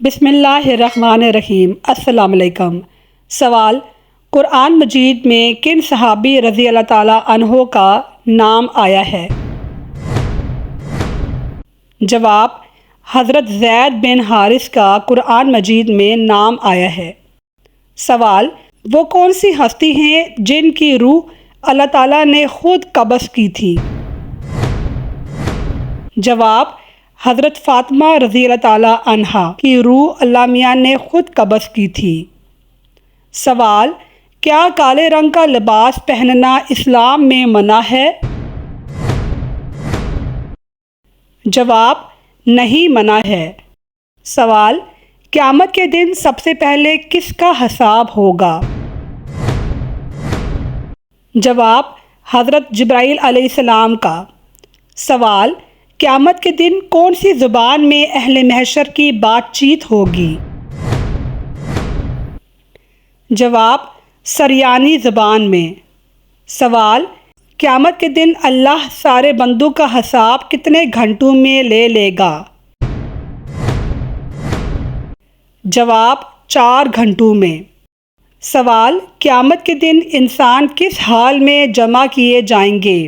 بسم اللہ الرحمن الرحیم۔ السلام علیکم۔ سوال: قرآن مجید میں کن صحابی رضی اللہ تعالیٰ عنہ کا نام آیا ہے؟ جواب: حضرت زید بن حارث کا قرآن مجید میں نام آیا ہے۔ سوال: وہ کون سی ہستی ہیں جن کی روح اللہ تعالیٰ نے خود قبض کی تھی؟ جواب: حضرت فاطمہ رضی اللہ تعالیٰ عنہا کی روح اللہ میاں نے خود قبض کی تھی۔ سوال: کیا کالے رنگ کا لباس پہننا اسلام میں منع ہے؟ جواب: نہیں منع ہے۔ سوال: قیامت کے دن سب سے پہلے کس کا حساب ہوگا؟ جواب: حضرت جبرائیل علیہ السلام کا۔ سوال: قیامت کے دن کون سی زبان میں اہل محشر کی بات چیت ہوگی؟ جواب: سریانی زبان میں۔ سوال: قیامت کے دن اللہ سارے بندوں کا حساب کتنے گھنٹوں میں لے لے گا؟ جواب: 4 گھنٹوں میں۔ سوال: قیامت کے دن انسان کس حال میں جمع کیے جائیں گے؟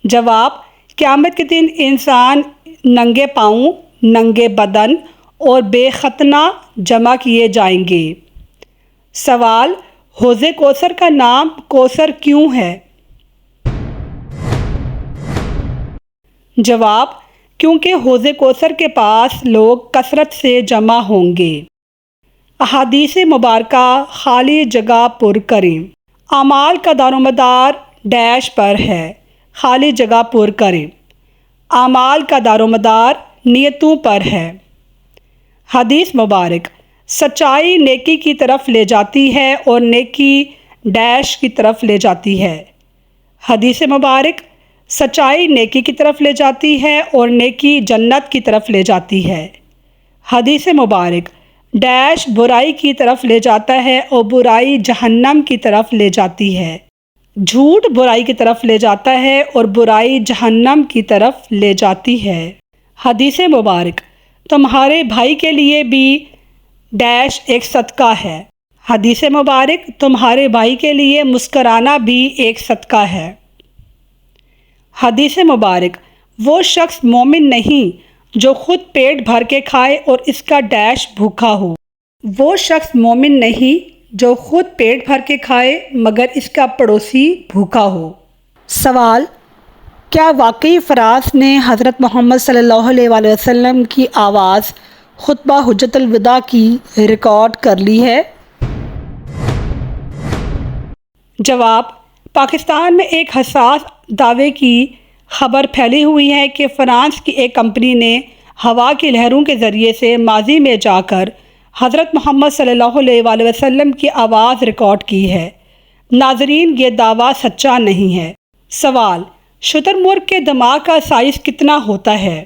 جواب: قیامت کے دن انسان ننگے پاؤں، ننگے بدن اور بے ختنہ جمع کیے جائیں گے۔ سوال: حوض کوثر کا نام کوثر کیوں ہے؟ جواب: کیونکہ حوض کوثر کے پاس لوگ کثرت سے جمع ہوں گے۔ احادیث مبارکہ خالی جگہ پر کریں۔ اعمال کا دار و مدار ڈیش پر ہے، خالی جگہ پر کریں۔ اعمال کا دار و مدار نیتوں پر ہے۔ حدیث مبارک: سچائی نیکی کی طرف لے جاتی ہے اور نیکی ڈیش کی طرف لے جاتی ہے۔ حدیث مبارک: سچائی نیکی کی طرف لے جاتی ہے اور نیکی جنت کی طرف لے جاتی ہے۔ حدیث مبارک: ڈیش برائی کی طرف لے جاتا ہے اور برائی جہنم کی طرف لے جاتی ہے۔ جھوٹ برائی کی طرف لے جاتا ہے اور برائی جہنم کی طرف لے جاتی ہے۔ حدیث مبارک: تمہارے بھائی کے لیے بھی ڈیش ایک صدقہ ہے۔ حدیث مبارک: تمہارے بھائی کے لیے مسکرانا بھی ایک صدقہ ہے۔ حدیث مبارک: وہ شخص مومن نہیں جو خود پیٹ بھر کے کھائے اور اس کا ڈیش بھوکا ہو۔ وہ شخص مومن نہیں جو خود پیٹ بھر کے کھائے مگر اس کا پڑوسی بھوکا ہو۔ سوال: کیا واقعی فراز نے حضرت محمد صلی اللہ علیہ وآلہ وسلم کی آواز خطبہ حجۃ الوداع کی ریکارڈ کر لی ہے؟ جواب: پاکستان میں ایک حساس دعوے کی خبر پھیلی ہوئی ہے کہ فرانس کی ایک کمپنی نے ہوا کی لہروں کے ذریعے سے ماضی میں جا کر حضرت محمد صلی اللہ علیہ وآلہ وسلم کی آواز ریکارڈ کی ہے۔ ناظرین، یہ دعویٰ سچا نہیں ہے۔ سوال: شتر مرغ کے دماغ کا سائز کتنا ہوتا ہے؟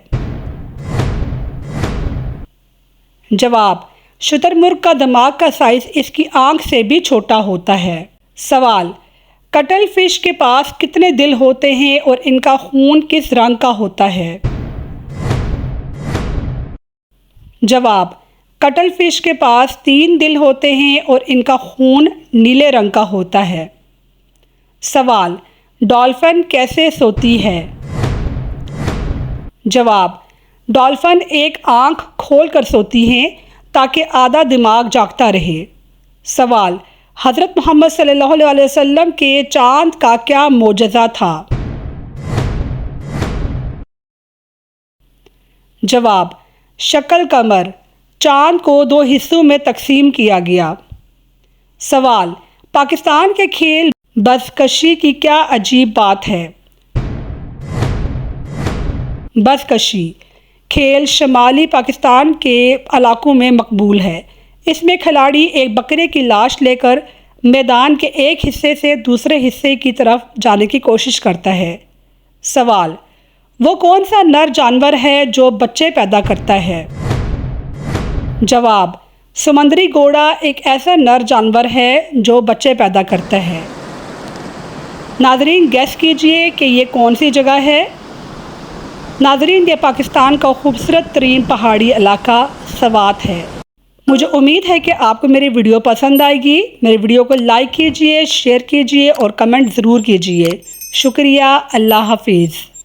جواب: شتر مرغ کا دماغ کا سائز اس کی آنکھ سے بھی چھوٹا ہوتا ہے۔ سوال: کٹل فش کے پاس کتنے دل ہوتے ہیں اور ان کا خون کس رنگ کا ہوتا ہے؟ جواب: کٹل فش کے پاس 3 دل ہوتے ہیں اور ان کا خون نیلے رنگ کا ہوتا ہے۔ سوال: ڈالفن کیسے سوتی ہے؟ جواب: ڈالفن ایک آنکھ کھول کر سوتی ہیں تاکہ آدھا دماغ جاگتا رہے۔ سوال: حضرت محمد صلی اللہ علیہ وسلم کے چاند کا کیا معجزہ تھا؟ جواب: شکل قمر۔ چاند کو 2 حصوں میں تقسیم کیا گیا۔ سوال: پاکستان کے کھیل بزکشی کی کیا عجیب بات ہے؟ بزکشی کھیل شمالی پاکستان کے علاقوں میں مقبول ہے۔ اس میں کھلاڑی ایک بکرے کی لاش لے کر میدان کے ایک حصے سے دوسرے حصے کی طرف جانے کی کوشش کرتا ہے۔ سوال: وہ کون سا نر جانور ہے جو بچے پیدا کرتا ہے؟ جواب: سمندری گھوڑا ایک ایسا نر جانور ہے جو بچے پیدا کرتا ہے۔ ناظرین، گیس کیجئے کہ یہ کون سی جگہ ہے؟ ناظرین، یہ پاکستان کا خوبصورت ترین پہاڑی علاقہ سوات ہے۔ مجھے امید ہے کہ آپ کو میری ویڈیو پسند آئے گی۔ میری ویڈیو کو لائک کیجئے، شیئر کیجئے اور کمنٹ ضرور کیجئے۔ شکریہ، اللہ حافظ۔